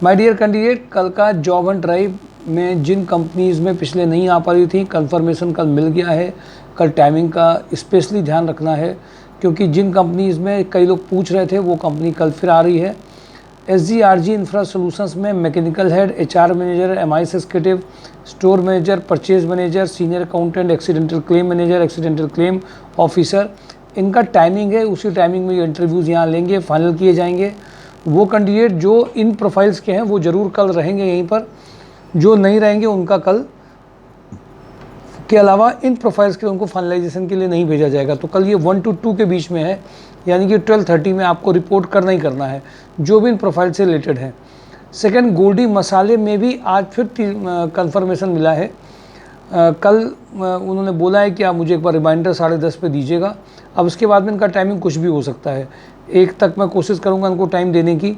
My dear candidate, कल का job and drive में जिन कंपनीज़ में पिछले नहीं आ पा रही थी, कंफर्मेशन कल मिल गया है। कल टाइमिंग का स्पेशली ध्यान रखना है, क्योंकि जिन कंपनीज़ में कई लोग पूछ रहे थे वो कंपनी कल फिर आ रही है। SGRG इंफ्रा सोल्यूशंस में mechanical head, HR manager, MIS executive, store manager, purchase manager, senior accountant, accidental claim manager, accidental claim officer, इनका टाइमिंग है। उसी टाइमिंग में ये इंटरव्यूज़ यहाँ लेंगे, फाइनल किए जाएंगे। वो कैंडिडेट जो इन प्रोफाइल्स के हैं वो ज़रूर कल रहेंगे यहीं पर, जो नहीं रहेंगे उनका कल के अलावा इन प्रोफाइल्स के उनको फाइनलाइजेशन के लिए नहीं भेजा जाएगा। तो कल ये 1 to 2 के बीच में है, यानी कि 12:30 में आपको रिपोर्ट करना ही करना है जो भी इन प्रोफाइल से रिलेटेड है। सेकंड, गोल्डी मसाले में भी आज फिर कंफर्मेशन मिला है। कल उन्होंने बोला है कि आप मुझे एक बार रिमाइंडर 10:30 पे दीजिएगा। अब उसके बाद में इनका टाइमिंग कुछ भी हो सकता है। 1 तक मैं कोशिश करूंगा इनको टाइम देने की।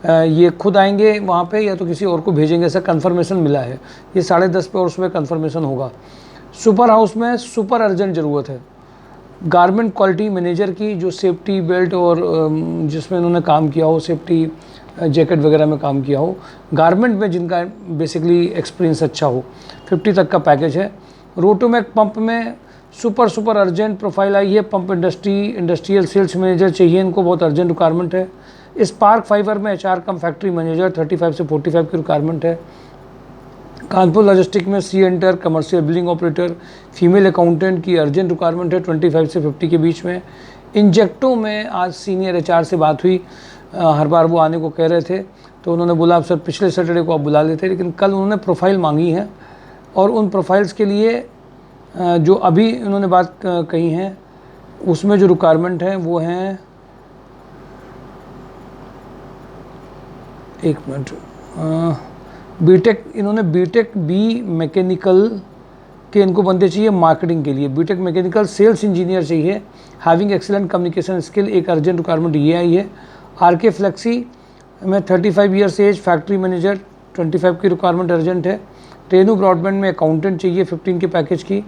ये खुद आएंगे वहाँ पे या तो किसी और को भेजेंगे, ऐसा कंफर्मेशन मिला है। ये 10:30 पे और उसमें कंफर्मेशन होगा। सुपर हाउस में सुपर अर्जेंट ज़रूरत है गारमेंट क्वालिटी मैनेजर की, जो सेफ्टी बेल्ट और जिसमें इन्होंने काम किया हो, सेफ्टी जैकेट वगैरह में काम किया हो, गारमेंट में जिनका बेसिकली एक्सपीरियंस अच्छा हो। 50 तक का पैकेज है। रोटोमैक पंप में सुपर अर्जेंट प्रोफाइल आई है। पंप इंडस्ट्रियल सेल्स मैनेजर चाहिए इनको, बहुत अर्जेंट रिक्वायरमेंट है। स्पार्क फाइबर में HR कम फैक्ट्री मैनेजर 35 से 45 की रिक्वायरमेंट है। कानपुर लॉजिस्टिक में C-एंटर commercial billing operator female accountant की अर्जेंट रिक्वायरमेंट है 25 से 50 के बीच में। इंजेक्टो में आज सीनियर HR से बात हुई। हर बार वो आने को कह रहे थे, तो उन्होंने बोला सर पिछले सैटरडे को आप बुला लेते, लेकिन कल उन्होंने प्रोफाइल मांगी है और उन प्रोफाइल्स के लिए जो अभी उन्होंने बात कही है उसमें जो रिक्वायरमेंट है वो हैं, एक मिनट, बीटेक, इन्होंने बीटेक बी मैकेनिकल के इनको बंदे चाहिए मार्केटिंग के लिए। बीटेक मैकेनिकल सेल्स इंजीनियर चाहिए, हैविंग एक्सीलेंट कम्युनिकेशन स्किल, एक अर्जेंट रिक्वायरमेंट ये आई है। RK फ्लेक्सी में 35 ईयर्स एज फैक्ट्री मैनेजर 25 की रिक्वायरमेंट अर्जेंट है। रेनू ब्रॉडबैंड में अकाउंटेंट चाहिए 15 के पैकेज की।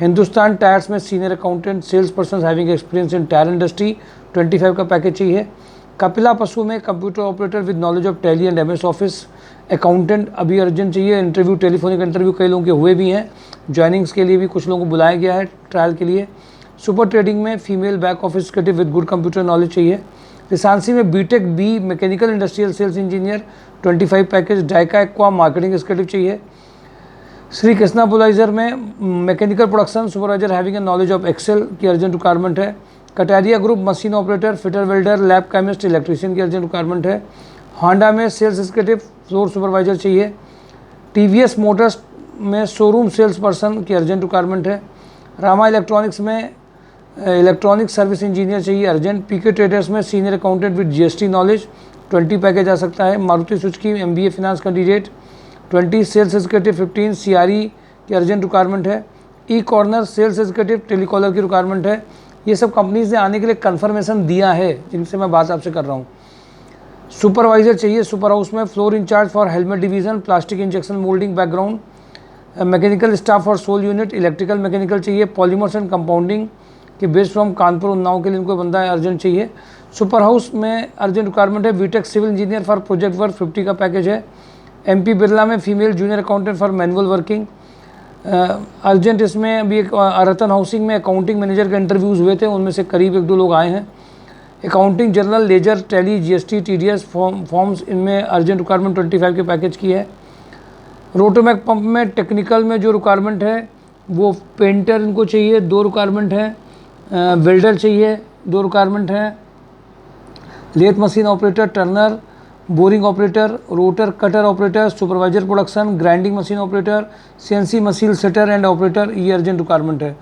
हिंदुस्तान टायर्स में senior accountant sales person having experience in tyre industry 25 का पैकेज चाहिए। कपिला पशु में computer operator with knowledge of Tally and MS office accountant अभी अर्जेंट चाहिए। इंटरव्यू, टेलीफोनिक इंटरव्यू कई लोगों के हुए भी हैं। ज्वाइनिंग्स के लिए भी कुछ लोगों को बुलाया गया है ट्रायल के लिए। सुपर ट्रेडिंग में female back office executive with good computer knowledge चाहिए। रिसांसी में BTech B mechanical industrial sales engineer 25 package. डाइका एक्वा मार्केटिंग एग्जीक्यूटिव चाहिए। श्री कृष्णा बुलाइजर में mechanical production supervisor having a knowledge of excel की अर्जेंट रिक्वायरमेंट है। Kataria group machine operator, fitter welder, lab chemist, electrician की अर्जेंट रिक्वायरमेंट है। होंडा में sales executive floor supervisor चाहिए। TVS मोटर्स में शोरूम सेल्स पर्सन की अर्जेंट रिक्वायरमेंट है। Rama electronics में इलेक्ट्रॉनिक सर्विस इंजीनियर चाहिए अर्जेंट। PK ट्रेडर्स में senior accountant with GST knowledge 20 package आ सकता है। Maruti Suzuki MBA finance candidate 20, sales executive 15, CRE की अर्जेंट रिक्वायरमेंट है। E-कॉर्नर सेल्स एग्जीक्यूटिव टेलीकॉलर की रिक्वायरमेंट है। ये सब कंपनीज ने आने के लिए कंफर्मेशन दिया है जिनसे मैं बात आपसे कर रहा हूँ। सुपरवाइजर चाहिए सुपर हाउस में, floor incharge for helmet division, plastic injection moulding background, mechanical staff for sole unit, electrical mechanical चाहिए। पॉलीमर्स एंड कंपाउंडिंग के बेस्ड फ्रॉम कानपुर उन्नाव के लिए इनको बंदा अर्जेंट चाहिए। सुपर हाउस में अर्जेंट रिक्वायरमेंट है। B Tech civil engineer for project work 50 का पैकेज है। MP बिरला में female junior accountant for manual working urgent. इसमें अभी एक रतन हाउसिंग में अकाउंटिंग मैनेजर के इंटरव्यूज़ हुए थे, उनमें से करीब 1-2 लोग आए हैं। Accounting general, ledger, Tally, GST, TDS forms, इनमें अर्जेंट रिक्वायरमेंट 25 के पैकेज की है। रोटोमैक पंप में टेक्निकल में जो रिक्वायरमेंट है वो पेंटर इनको चाहिए, 2 रिक्वायरमेंट है। वेल्डर चाहिए, 2 रिक्वायरमेंट हैं। Lathe machine operator, turner, boring operator, rotor cutter operator, supervisor production, grinding machine operator, CNC machine setter and operator, ये अर्जेंट रिक्वायरमेंट है।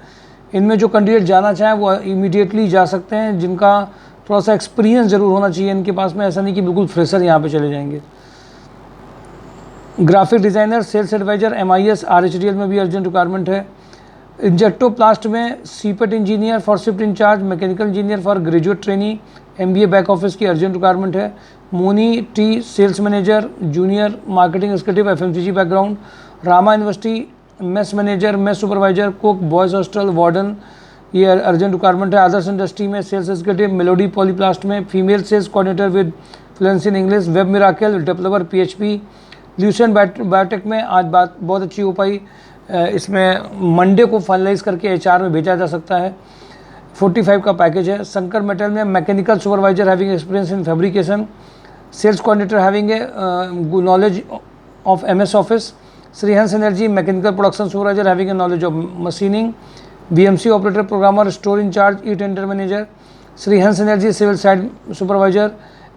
इनमें जो कैंडिडेट जाना चाहें वो इमीडिएटली जा सकते हैं, जिनका थोड़ा सा एक्सपीरियंस ज़रूर होना चाहिए इनके पास में, ऐसा नहीं कि बिल्कुल फ्रेशर यहाँ पे चले जाएंगे। Graphic designer, sales advisor, MIS RHDL में भी अर्जेंट रिक्वायरमेंट है। इंजेक्टो प्लास्ट में CIPET engineer for shift incharge, mechanical engineer for graduate trainee, MBA back office की अर्जेंट रिक्वायरमेंट है। मोनी टी sales manager, junior marketing executive, FMCG background. Rama University mess manager, mess supervisor, cook, boys hostel, warden, ये urgent requirement है। Adarsh industry में sales executive. Melody Polyplast में female sales coordinator with fluency in English, Web Miracle developer PHP, Lucent Biotech में आज बात बहुत अच्छी हो पाई। इसमें मंडे को फाइनलाइज करके HR में भेजा जा सकता है। 45 का पैकेज है। शंकर मेटल में mechanical supervisor having experience in fabrication, sales coordinator having a knowledge of MS office, Shrihans energy mechanical production supervisor having a knowledge of machining, BMC operator programmer store incharge e tender manager, Shrihans energy civil side supervisor,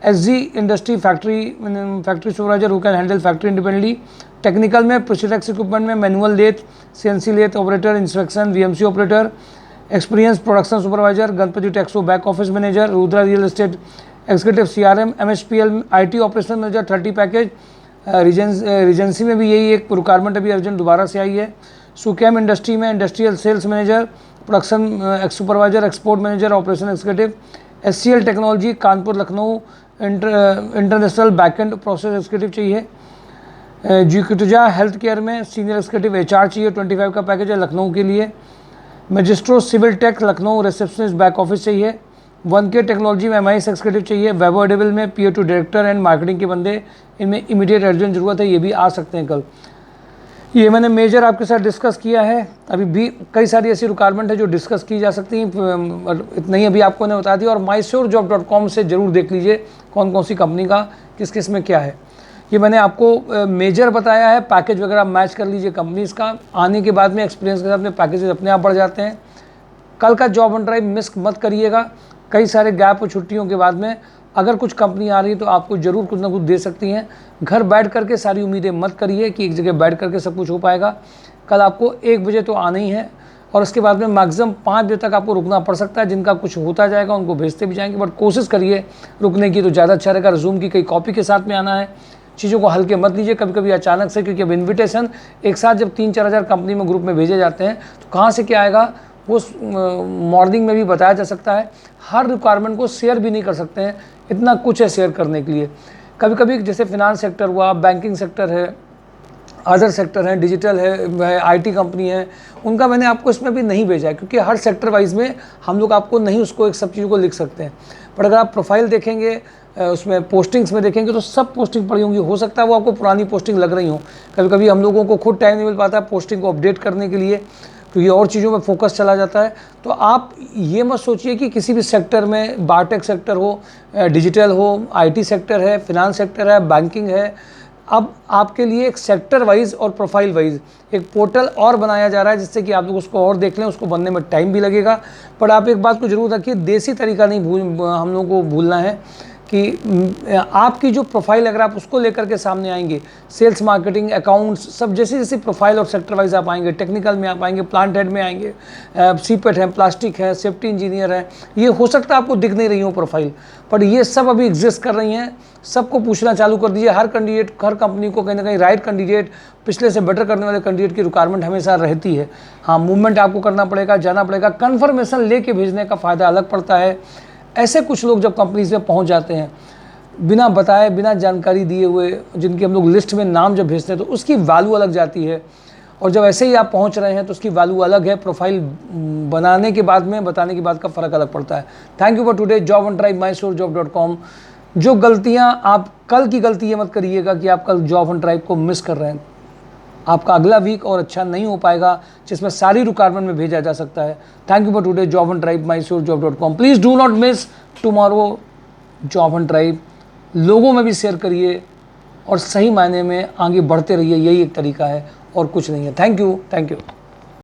SG industry factory supervisor who can handle factory independently. Technical में प्रोसीडेक्स equipment में manual lathe, CNC lathe operator, inspection, VMC operator, experience production supervisor, Ganpati टेक्सो back office manager, Rudra real estate executive CRM, MHPL IT operation manager 30 package. Regency में भी यही एक requirement अभी urgent दोबारा से आई है। सुकैम इंडस्ट्री में industrial sales manager, production supervisor, export manager, operation executive. SCL technology Kanpur Lucknow international backend process executive चाहिए। जुकिटजा हेल्थ केयर में सीनियर एग्जीक्यूटिव HR चाहिए, 25 का पैकेज है लखनऊ के लिए। मैजिस्ट्रो civil tech Lucknow receptionist back office चाहिए। 1K टेक्नोलॉजी में MIS एग्जीक्यूटिव चाहिए। वेबो एडेबल में PA2 डायरेक्टर एंड मार्केटिंग के बंदे, इनमें इमीडिएट अर्जेंट जरूरत है, ये भी आ सकते हैं कल। ये मैंने मेजर आपके साथ डिस्कस किया है। अभी भी कई सारी ऐसी रिक्वायरमेंट है जो डिस्कस की जा सकती हैं, इतना ही अभी आपको ने बता दिया। और mysurejob.com से ज़रूर देख लीजिए कौन कौन सी कंपनी का किस किस में क्या है। ये मैंने आपको मेजर बताया है, पैकेज वगैरह मैच कर लीजिए कंपनीज़ का। आने के बाद में एक्सपीरियंस के साथ में पैकेजेस अपने आप बढ़ जाते हैं। कल का जॉब ऑन ड्राइव मिस मत करिएगा। कई सारे गैप और छुट्टियों के बाद में अगर कुछ कंपनी आ रही है तो आपको ज़रूर कुछ ना कुछ दे सकती हैं। घर बैठ करके सारी उम्मीदें मत करिए कि एक जगह बैठ करके सब कुछ हो पाएगा। कल आपको 1 बजे तो आना ही है और उसके बाद में मैक्सिमम 5 बजे तक आपको रुकना पड़ सकता है। जिनका कुछ होता जाएगा उनको भेजते भी जाएंगे, बट कोशिश करिए रुकने की तो ज़्यादा अच्छा रहेगा। रिज्यूम की कई कॉपी के साथ में आना है। चीज़ों को हल्के मत लीजिए कभी कभी अचानक से, क्योंकि अब इन्विटेशन एक साथ जब 3-4 हज़ार कंपनी में ग्रुप में भेजे जाते हैं तो कहाँ से क्या आएगा वो मॉर्निंग में भी बताया जा सकता है। हर रिक्वायरमेंट को शेयर भी नहीं कर सकते हैं, इतना कुछ है शेयर करने के लिए। कभी कभी जैसे फिनांस सेक्टर हुआ, बैंकिंग सेक्टर है, अदर सेक्टर हैं, डिजिटल है, IT कंपनी है, उनका मैंने आपको इसमें भी नहीं भेजा है क्योंकि हर सेक्टर वाइज में हम लोग आपको नहीं उसको एक सब चीज़ों को लिख सकते हैं। पर अगर आप प्रोफाइल देखेंगे, उसमें पोस्टिंग्स में देखेंगे तो सब पोस्टिंग पड़ी होंगी। हो सकता है वो आपको पुरानी पोस्टिंग लग रही हो। कभी कभी हम लोगों को खुद टाइम नहीं मिल पाता पोस्टिंग को अपडेट करने के लिए, क्योंकि और चीज़ों में फोकस चला जाता है। तो आप ये मत सोचिए कि किसी भी सेक्टर में, बायोटेक सेक्टर हो, डिजिटल हो, IT सेक्टर है, फिनांस सेक्टर है, बैंकिंग है, अब आपके लिए एक सेक्टर वाइज और प्रोफाइल वाइज एक पोर्टल और बनाया जा रहा है जिससे कि आप लोग उसको और देख लें। उसको बनने में टाइम भी लगेगा, पर आप एक बात को जरूर रखिए, देसी तरीका नहीं हम लोगों को भूलना है कि आपकी जो प्रोफाइल अगर आप उसको लेकर के सामने आएंगे, सेल्स, मार्केटिंग, अकाउंट्स, सब जैसे जैसे प्रोफाइल और सेक्टर वाइज आप आएंगे, टेक्निकल में आप आएंगे, प्लांट हेड में आएंगे, सीपेट है, प्लास्टिक है, सेफ्टी इंजीनियर है, ये हो सकता है आपको दिख नहीं रही हो प्रोफाइल, पर ये सब अभी एग्जिस्ट कर रही हैं। सबको पूछना चालू कर दीजिए। हर कैंडिडेट, हर कंपनी को कहीं ना कहीं राइट कैंडिडेट, पिछले से बेटर करने वाले कैंडिडेट की रिक्वायरमेंट हमेशा रहती है। हाँ, मूवमेंट आपको करना पड़ेगा, जाना पड़ेगा, कन्फर्मेशन लेके भेजने का फ़ायदा अलग पड़ता है। ऐसे कुछ लोग जब कंपनीज में पहुंच जाते हैं बिना बताए, बिना जानकारी दिए हुए, जिनकी हम लोग लिस्ट में नाम जब भेजते हैं तो उसकी वैल्यू अलग जाती है। और जब ऐसे ही आप पहुंच रहे हैं तो उसकी वैल्यू अलग है। प्रोफाइल बनाने के बाद में, बताने के बाद का फ़र्क अलग पड़ता है। Thank you for today. Job on drive, mysurejob.com। जो गलतियां आप कल की गलती ये मत करिएगा कि आप कल जॉब ऑन ड्राइव को मिस कर रहे हैं। आपका अगला वीक और अच्छा नहीं हो पाएगा जिसमें सारी रिक्वायरमेंट में भेजा जा सकता है। Thank you for today. Job on drive, mysurejob.com। Please do not miss tomorrow job on drive. लोगों में भी शेयर करिए और सही मायने में आगे बढ़ते रहिए। यही एक तरीका है और कुछ नहीं है। Thank you.